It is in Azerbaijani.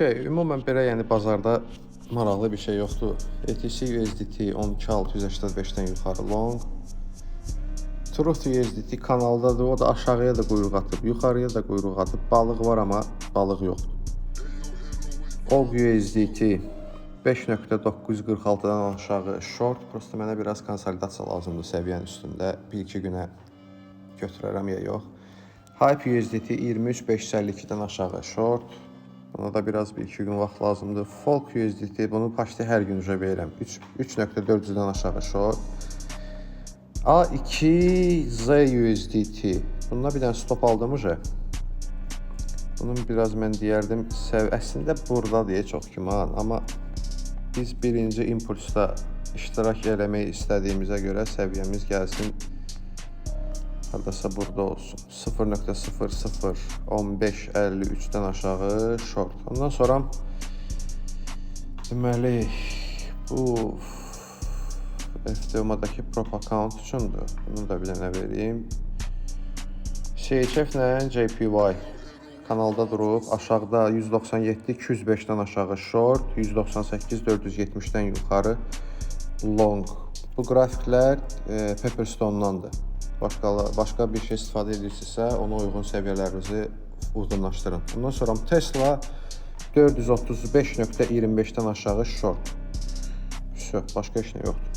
Ümumən belə, yəni bazarda maraqlı bir şey yoxdur. ETC USDT 12685-dən yuxarı long. Truth USDT kanaldadır, o da aşağıya da quyruq atıb, yuxarıya da quyruq atıb. Balıq var, amma balıq yoxdur. OG USDT 5.946-dan aşağı short. Prosta mənə biraz konsolidasiya lazımdır səviyyənin üstündə. 1-2 günə götürərəm ya yox. Hype USDT 23.552-dən aşağı short. Buna da biraz 1-2 gün vaxt lazımdır. Folk USDT bunu paşti hər gün verirəm. 3.400-dən aşağı short. A2Z USDT. Bunda bir dənə stop aldım uca. Bunun biraz mən deyərdim, əslində buradadır çox güman. Amma biz birinci impulsda iştirak eləmək istədiyimizə görə səviyyəmiz gəlsin. Haradasa burada olsun. 0.001553-dən aşağı short. Ondan sonra deməli bu FTM'dakı prop account üçündür. Bunu da bir dənə vereyim. CHF ilə JPY kanalda durub, aşağıda 197-205-dən aşağı short, 198-470-dən yuxarı long. Bu qrafiklər Pepperstone'dandır. Başqa bir şey istifadə edirsinizsə, ona uyğun səviyyələrinizi uzunlaşdırın. Ondan sonra Tesla 435.25-dən aşağı short. Başqa heç nə yoxdur.